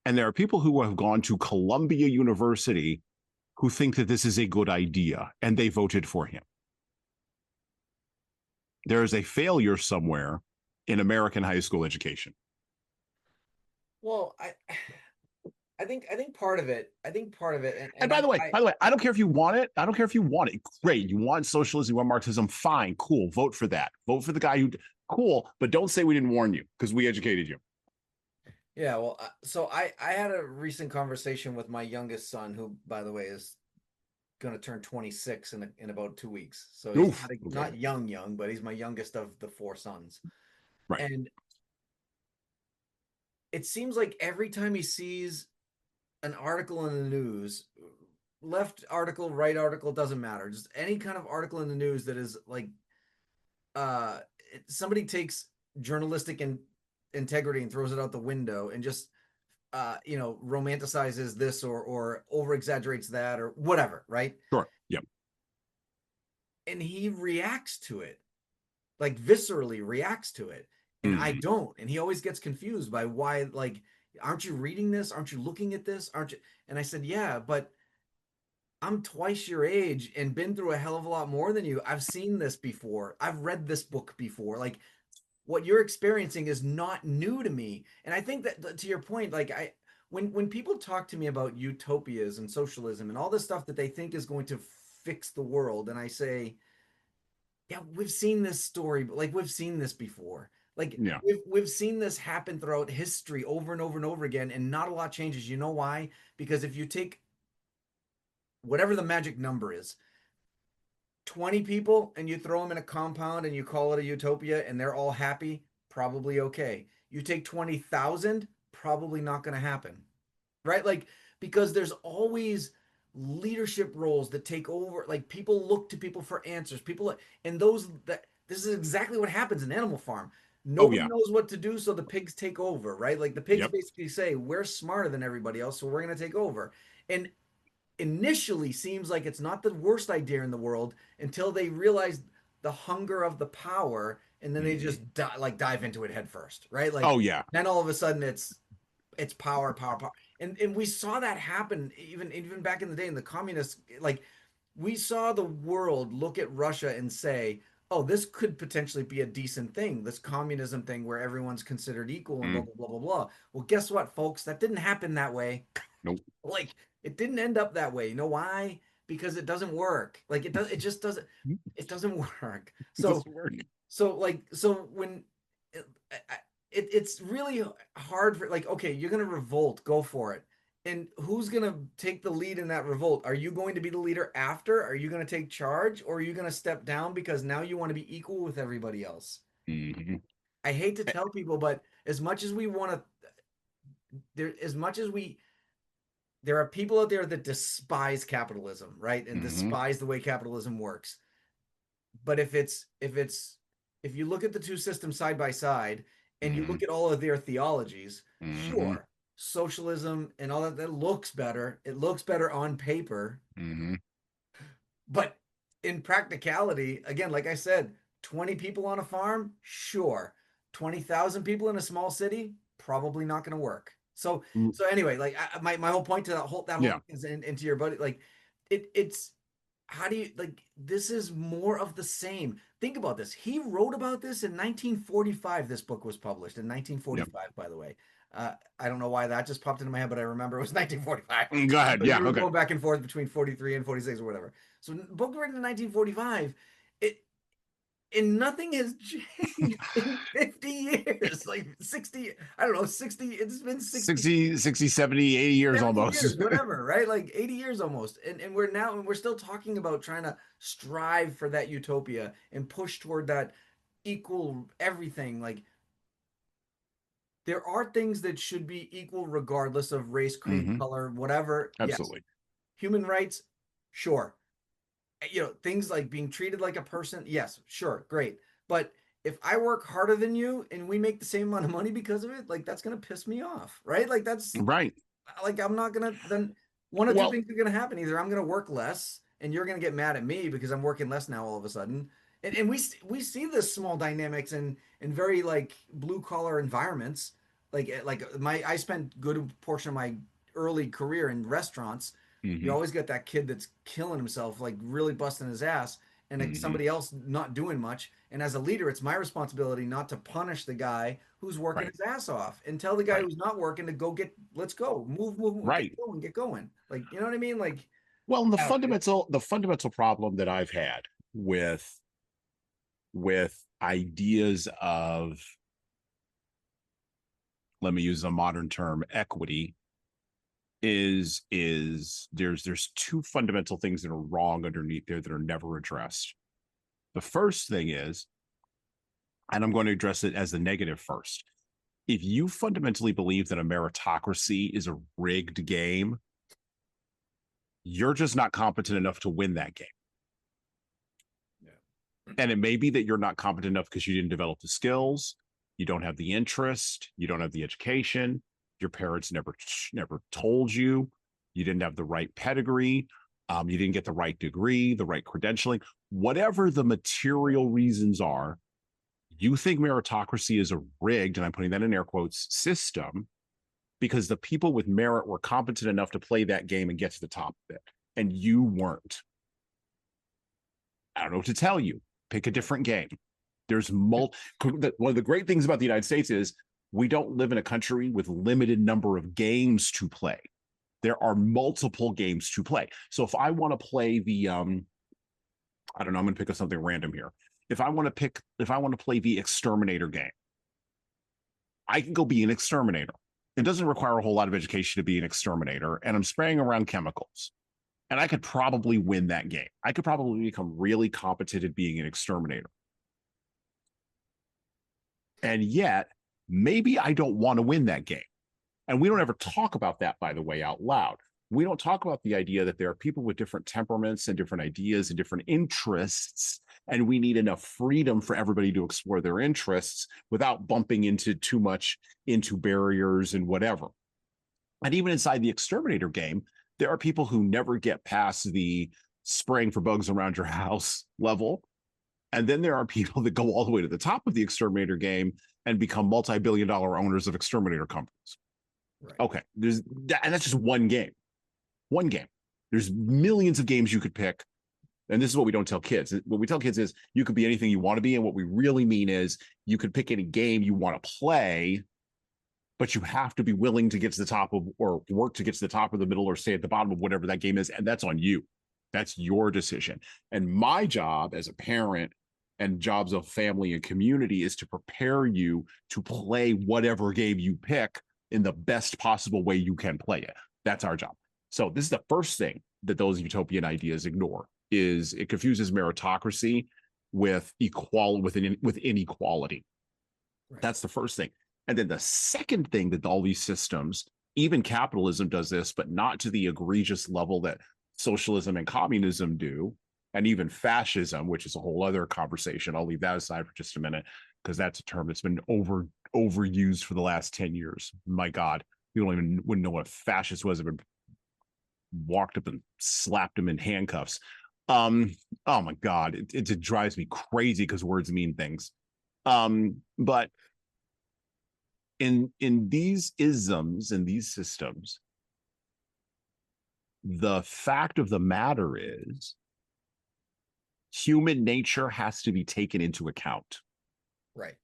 And there are people who have gone to Columbia University who think that this is a good idea, and they voted for him. There is a failure somewhere in American high school education. Well, I think part of it. And by the way, I don't care if you want it. I don't care if you want it. Great. You want socialism, you want Marxism. Fine. Cool. Vote for that. Vote for the guy who. Cool. But don't say we didn't warn you, because we educated you. Yeah. Well, so I had a recent conversation with my youngest son, who, by the way, is going to turn 26 in about 2 weeks. So he's not young, but he's my youngest of the 4 sons. Right. And it seems like every time he sees an article in the news, left article, right article, doesn't matter, just any kind of article in the news that is like somebody takes journalistic integrity and throws it out the window and just romanticizes this or over exaggerates that or whatever, right? Sure. Yep. And he reacts to it, like viscerally reacts to it. And I don't. And he always gets confused by why, like, aren't you reading this? Aren't you looking at this? Aren't you? And I said, yeah, but I'm twice your age and been through a hell of a lot more than you. I've seen this before. I've read this book before. Like, what you're experiencing is not new to me. And I think that, to your point, like, when people talk to me about utopias and socialism and all this stuff that they think is going to fix the world, and I say, yeah, we've seen this story, but like, we've seen this before. Like, yeah. we've seen this happen throughout history over and over and over again, and not a lot changes. You know why? Because if you take whatever the magic number is, 20 people, and you throw them in a compound and you call it a utopia and they're all happy, probably okay. You take 20,000, probably not going to happen, right? Like, because there's always leadership roles that take over. Like, people look to people for answers. And this is exactly what happens in Animal Farm. Nobody knows what to do, so the pigs take over, right? Like, the pigs basically say, we're smarter than everybody else, so we're going to take over. And initially seems like it's not the worst idea in the world until they realize the hunger of the power, and then they just dive into it head first, right? Like, then all of a sudden it's power. And we saw that happen even back in the day in the communists. Like, we saw the world look at Russia and say, oh, this could potentially be a decent thing, this communism thing where everyone's considered equal and blah, blah, blah, blah, blah. Well, guess what, folks? That didn't happen that way. Nope. Like, it didn't end up that way. You know why? Because it doesn't work. Like, it just doesn't work. So when it's really hard for, like, okay, you're going to revolt, go for it. And who's going to take the lead in that revolt? Are you going to be the leader after? Are you going to take charge, or are you going to step down because now you want to be equal with everybody else? Mm-hmm. I hate to tell people, but as much as we there are people out there that despise capitalism, right? And despise the way capitalism works. But if you look at the two systems side by side and you look at all of their theologies, sure, socialism and all that looks better. It looks better on paper. But in practicality, again, like I said, 20 people on a farm, sure. 20,000 people in a small city, probably not going to work. So anyway, like, my whole point to that whole is into your buddy, like, it's how do you, like, this is more of the same. Think about this. He wrote about this in 1945. This book was published in 1945, by the way. I don't know why that just popped into my head, but I remember it was 1945. Go ahead. Yeah. Okay. Going back and forth between 43 and 46 or whatever. So, book written in 1945. and nothing has changed in 50 years, like 60, I don't know, 60, it's been 60, 70, 80 years 70 almost. years, whatever, right? Like 80 years almost. And we're still talking about trying to strive for that utopia and push toward that equal everything. Like there are things that should be equal regardless of race, creed, Hmm. color, whatever. Yes. Absolutely. Human rights, sure. Things like being treated like a person, yes, sure, great. But if I work harder than you and we make the same amount of money because of it, like that's gonna piss me off, right? Like that's Right. like I'm not gonna then one of two Well, things are gonna happen. Either I'm gonna work less and you're gonna get mad at me because I'm working less now all of a sudden. And we see this small dynamics in very like blue collar environments. Like my I spent good portion of my early career in restaurants. You hmm always get that kid that's killing himself, like really busting his ass, and like hmm somebody else not doing much. And as a leader, it's my responsibility not to punish the guy who's working right, his ass off and tell the guy right, who's not working to go let's go, move, right. get going. Like, you know what I mean? Like, Well, and I don't know. the fundamental problem that I've had with ideas of, let me use a modern term, equity, is there's two fundamental things that are wrong underneath there that are never addressed. The first thing is, and I'm going to address it as the negative first. If you fundamentally believe that a meritocracy is a rigged game, you're just not competent enough to win that game. Yeah. And it may be that you're not competent enough because you didn't develop the skills, you don't have the interest, you don't have the education, your parents never told you, you didn't have the right pedigree, you didn't get the right degree, the right credentialing, whatever the material reasons are. You think meritocracy is a rigged, and I'm putting that in air quotes, system because the people with merit were competent enough to play that game and get to the top of it, and you weren't. I don't know what to tell you. Pick a different game. There's one of the great things about the United States is we don't live in a country with limited number of games to play. There are multiple games to play. So if I want to play the I don't know, I'm going to pick up something random here. If I want to play the exterminator game, I can go be an exterminator. It doesn't require a whole lot of education to be an exterminator, and I'm spraying around chemicals. And I could probably win that game. I could probably become really competent at being an exterminator. And yet, maybe I don't want to win that game. And we don't ever talk about that, by the way, out loud. We don't talk about the idea that there are people with different temperaments and different ideas and different interests, and we need enough freedom for everybody to explore their interests without bumping into too much into barriers and whatever. And even inside the exterminator game, there are people who never get past the spraying for bugs around your house level. And then there are people that go all the way to the top of the exterminator game and become multi-billion-dollar owners of exterminator companies. Right. Okay, and that's just one game. One game. There's millions of games you could pick. And this is what we don't tell kids. What we tell kids is you could be anything you want to be. And what we really mean is you could pick any game you want to play, but you have to be willing to get to the top of, or work to get to the top of the middle, or stay at the bottom of whatever that game is. And that's on you. That's your decision. And my job as a parent and jobs of family and community is to prepare you to play whatever game you pick in the best possible way you can play it. That's our job. So this is the first thing that those utopian ideas ignore, is it confuses meritocracy with inequality. Right. That's the first thing. And then the second thing that all these systems, even capitalism does this, but not to the egregious level that socialism and communism do, and even fascism, which is a whole other conversation. I'll leave that aside for just a minute, because that's a term that's been overused for the last 10 years. My God, you wouldn't know what a fascist was if it walked up and slapped him in handcuffs. Oh my God, it drives me crazy because words mean things. But in these isms and these systems, the fact of the matter is human nature has to be taken into account. Right.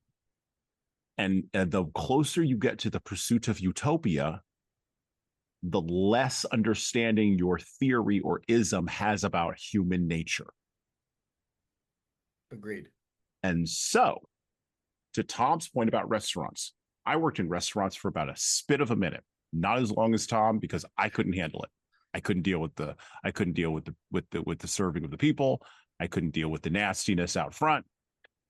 And the closer you get to the pursuit of utopia, the less understanding your theory or ism has about human nature. Agreed. And so, to Tom's point about restaurants, I worked in restaurants for about a spit of a minute, not as long as Tom, because I couldn't handle it. I couldn't deal with the serving of the people. I couldn't deal with the nastiness out front.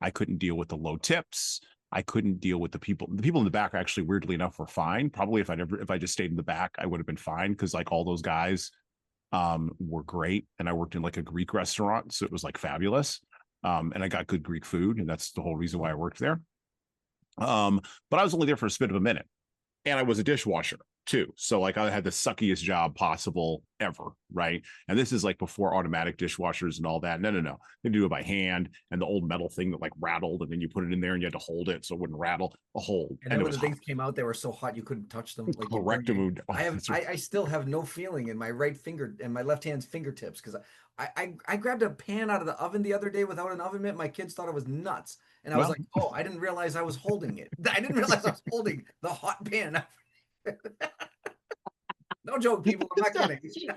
I couldn't deal with the low tips. I couldn't deal with the people. The people in the back, actually, weirdly enough, were fine. Probably if I just stayed in the back, I would have been fine, because like all those guys were great. And I worked in like a Greek restaurant, so it was like fabulous. And I got good Greek food, and that's the whole reason why I worked there. But I was only there for a spit of a minute, and I was a dishwasher too. So like I had the suckiest job possible ever, right? And this is like before automatic dishwashers and all that. No. They do it by hand, and the old metal thing that like rattled, and then you put it in there and you had to hold it so it wouldn't rattle. A hold. And then when the things came out, they were so hot you couldn't touch them. Like correct. I still have no feeling in my right finger and my left hand's fingertips, because I grabbed a pan out of the oven the other day without an oven mitt. My kids thought I was nuts. And I was like, oh, I didn't realize I was holding it. I didn't realize I was holding the hot pan. No joke, people. I'm not kidding.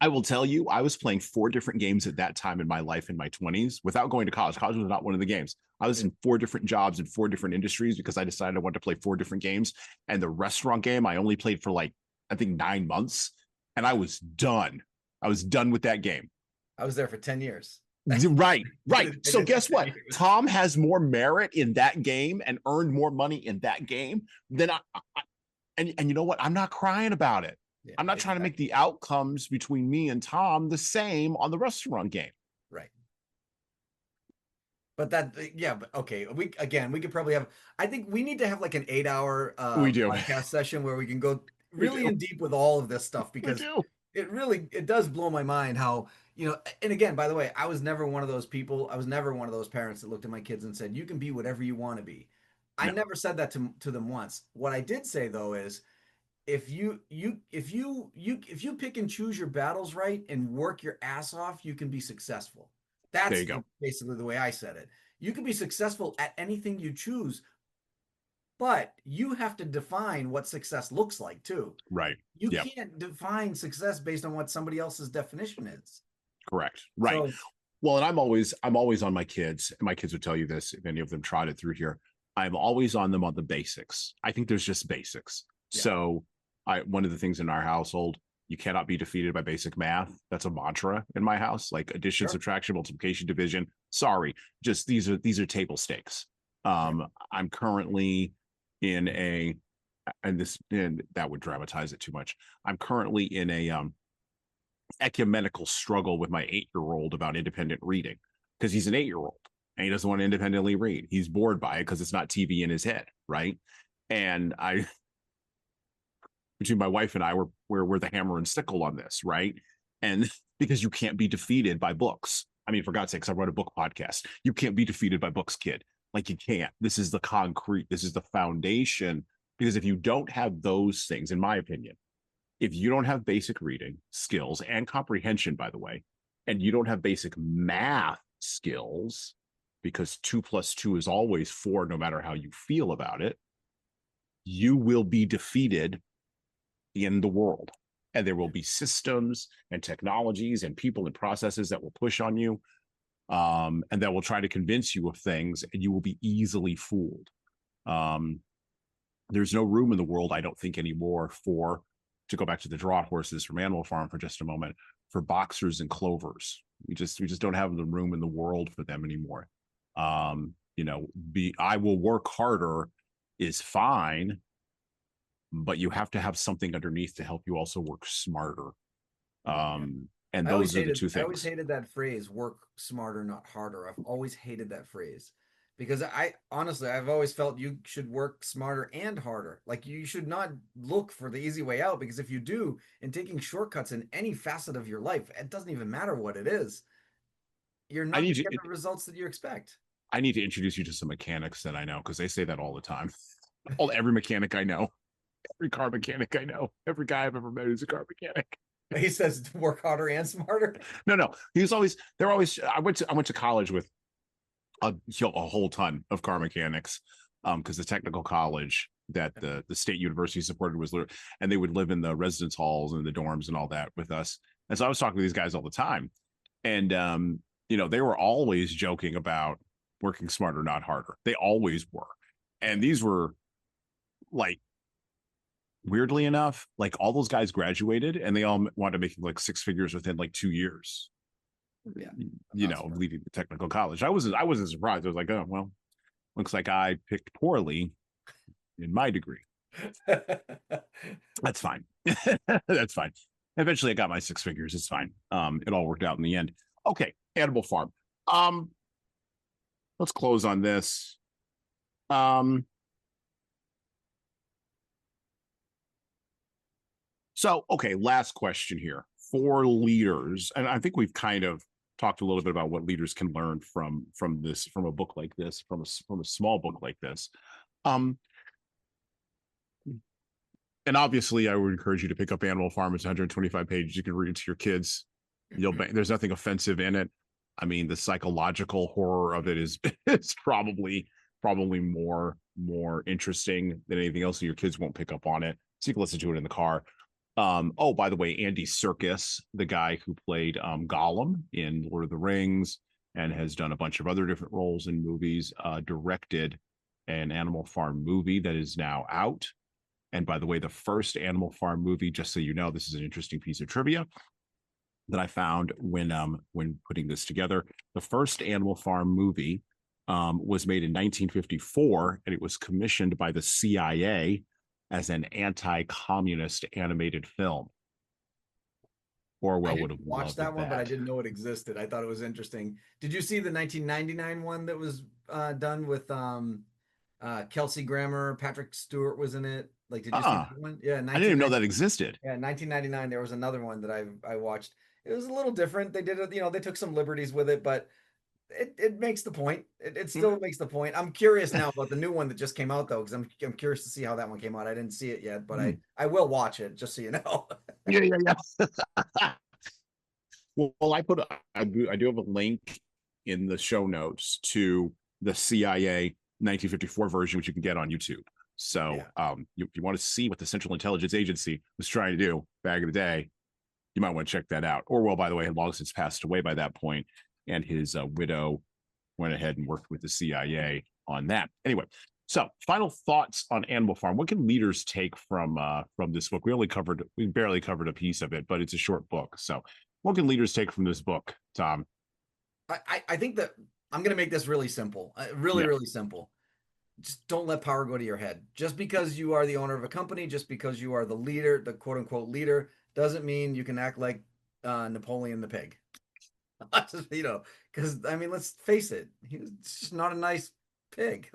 I will tell you, I was playing 4 different games at that time in my life in my 20s without going to college. College was not one of the games. I was in 4 different jobs in 4 different industries because I decided I wanted to play 4 different games. And the restaurant game, I only played for like, I think 9 months. And I was done. I was done with that game. I was there for 10 years. Right. So guess what? Tom has more merit in that game and earned more money in that game than and you know what? I'm not crying about it. Yeah, I'm not trying to make the outcomes between me and Tom the same on the restaurant game. Right. But but okay. We could probably have, I think we need to have like an 8-hour podcast session where we can go really in deep with all of this stuff, because it does blow my mind how, and again, by the way, I was never one of those people. I was never one of those parents that looked at my kids and said, you can be whatever you want to be. I never said that to them once. What I did say though is, if you pick and choose your battles right and work your ass off, you can be successful. That's basically the way I said it. You can be successful at anything you choose, but you have to define what success looks like too. Right. You can't define success based on what somebody else's definition is. Correct. Right. So, well, and I'm always on my kids, and my kids would tell you this if any of them trotted through here. I'm always on them on the basics. I think there's just basics. Yeah. So one of the things in our household, you cannot be defeated by basic math. That's a mantra in my house, like addition, subtraction, multiplication, division. Sorry, just these are table stakes. I'm currently in and that would dramatize it too much. I'm currently in a ecumenical struggle with my 8-year-old about independent reading, because he's an 8-year-old and he doesn't want to independently read. He's bored by it because it's not TV in his head, right? And between my wife and I, we're the hammer and sickle on this, right? And because you can't be defeated by books. I mean, for God's sakes, I wrote a book podcast. You can't be defeated by books, kid. Like, you can't. This is the concrete. This is the foundation. Because if you don't have those things, in my opinion, if you don't have basic reading skills and comprehension, by the way, and you don't have basic math skills, because 2 + 2 is always 4, no matter how you feel about it, you will be defeated in the world. And there will be systems and technologies and people and processes that will push on you, and that will try to convince you of things, and you will be easily fooled. There's no room in the world, I don't think, anymore to go back to the draught horses from Animal Farm for just a moment, for boxers and clovers. We just don't have the room in the world for them anymore. I will work harder is fine, but you have to have something underneath to help you also work smarter. And those are the two things. I always hated that phrase, work smarter, not harder. I've always hated that phrase, because I've always felt you should work smarter and harder. Like, you should not look for the easy way out, because if you do, and taking shortcuts in any facet of your life, it doesn't even matter what it is, you're not going to get the results that you expect. I need to introduce you to some mechanics that I know, because they say that all the time. Every mechanic I know, every car mechanic I know, every guy I've ever met who's a car mechanic. He says to work harder and smarter. No. I went to college with a whole ton of car mechanics, because the technical college that the state university supported was, and they would live in the residence halls and the dorms and all that with us. And so I was talking to these guys all the time, and they were always joking about, working smarter, not harder. They always were. And these were like, weirdly enough, like all those guys graduated and they all wanted to make like 6 figures within like 2 years. Yeah, Leaving the technical college. I wasn't surprised. I was like, oh well, looks like I picked poorly in my degree. That's fine. That's fine. Eventually I got my 6 figures. It's fine. It all worked out in the end. Okay, Animal Farm. Let's close on this. So, okay, last question here for leaders. And I think we've kind of talked a little bit about what leaders can learn from a book like this, from a small book like this. And obviously I would encourage you to pick up Animal Farm. It's 125 pages. You can read it to your kids. There's nothing offensive in it. I mean, the psychological horror of it is probably more interesting than anything else, and your kids won't pick up on it. So you can listen to it in the car. Oh, by the way, Andy Serkis, the guy who played Gollum in Lord of the Rings and has done a bunch of other different roles in movies, directed an Animal Farm movie that is now out. And by the way, the first Animal Farm movie, just so you know, this is an interesting piece of trivia that I found when putting this together. The first Animal Farm movie was made in 1954, and it was commissioned by the CIA as an anti-communist animated film. Orwell would have watched that one, but I didn't know it existed. I thought it was interesting. Did you see the 1999 one that was done with Kelsey Grammer? Patrick Stewart was in it. Like, did you see that one? Yeah, I didn't even know that existed. Yeah, 1999. There was another one that I watched. It was a little different. They did it, they took some liberties with it, but it makes the point. It still makes the point. I'm curious now about the new one that just came out, though, because I'm curious to see how that one came out. I didn't see it yet, but I will watch it, just so you know. Yeah. Well, I do have a link in the show notes to the CIA 1954 version, which you can get on YouTube. So if you want to see what the Central Intelligence Agency was trying to do back in the day, you might want to check that out. Orwell, by the way, had long since passed away by that point, and his widow went ahead and worked with the CIA on that. Anyway, so final thoughts on Animal Farm. What can leaders take from this book? We barely covered a piece of it, but it's a short book. So what can leaders take from this book, Tom? I think that I'm going to make this really simple, really simple. Just don't let power go to your head. Just because you are the owner of a company, just because you are the leader, the quote unquote leader, doesn't mean you can act like Napoleon the pig. Because I mean, let's face it, he was just not a nice pig.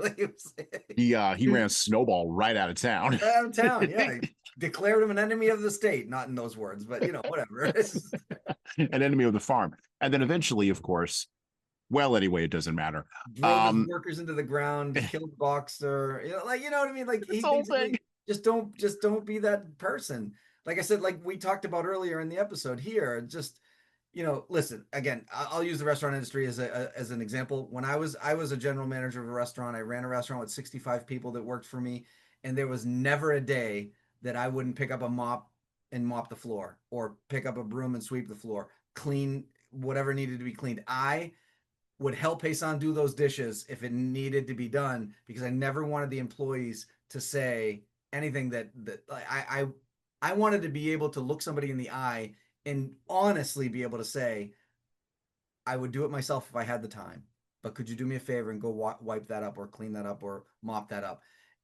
He ran Snowball right out of town. Right out of town, yeah. He declared him an enemy of the state, not in those words, but whatever. An enemy of the farm, and then eventually, of course. Well, anyway, it doesn't matter. Drove his workers into the ground, killed Boxer. You know what I mean? Like, he basically just don't be that person. Like I said, like we talked about earlier in the episode here, just listen, again, I'll use the restaurant industry as an example. When I was a general manager of a restaurant, I ran a restaurant with 65 people that worked for me, and there was never a day that I wouldn't pick up a mop and mop the floor, or pick up a broom and sweep the floor, clean whatever needed to be cleaned. I would help Jesan do those dishes if it needed to be done, because I never wanted the employees to say anything that I wanted to be able to look somebody in the eye and honestly be able to say, I would do it myself if I had the time, but could you do me a favor and go wipe that up, or clean that up, or mop that up?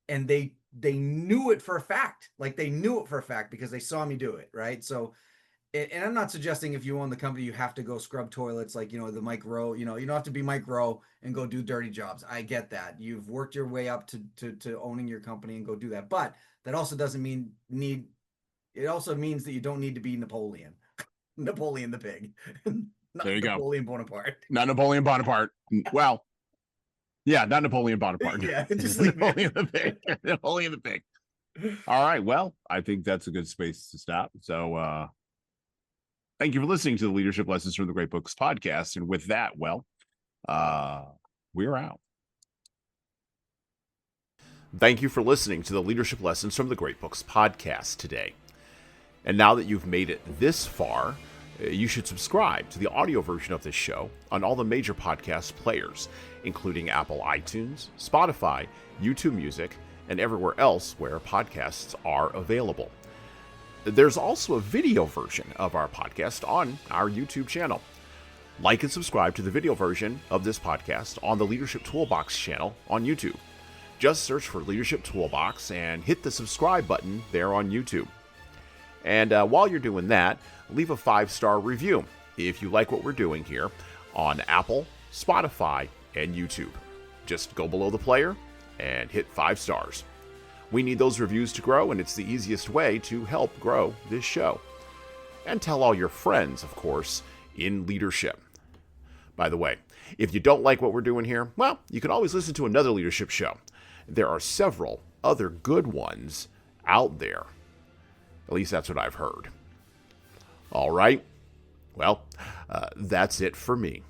And they knew it for a fact. Like, they knew it for a fact because they saw me do it, right? So, and I'm not suggesting if you own the company, you have to go scrub toilets like, the Mike Rowe, you don't have to be Mike Rowe and go do dirty jobs. I get that. You've worked your way up to owning your company and go do that. But that also doesn't it also means that you don't need to be Napoleon the pig. Not there you Napoleon Bonaparte. Not Napoleon Bonaparte. Well, yeah, not Napoleon Bonaparte. Yeah, just Napoleon the pig. Napoleon the pig. All right. Well, I think that's a good space to stop. So, thank you for listening to the Leadership Lessons from the Great Books podcast. And with that, we're out. Thank you for listening to the Leadership Lessons from the Great Books podcast today. And now that you've made it this far, You should subscribe to the audio version of this show on all the major podcast players, including Apple iTunes, Spotify, YouTube Music, and everywhere else where podcasts are available. There's also a video version of our podcast on our YouTube channel. Like and subscribe to the video version of this podcast on the Leadership Toolbox channel on YouTube. Just search for Leadership Toolbox and hit the subscribe button there on YouTube. And while you're doing that, leave a 5-star review if you like what we're doing here on Apple, Spotify, and YouTube. Just go below the player and hit 5 stars. We need those reviews to grow, and it's the easiest way to help grow this show. And tell all your friends, of course, in leadership. By the way, if you don't like what we're doing here, well, you can always listen to another leadership show. There are several other good ones out there. At least that's what I've heard. All right. Well, that's it for me.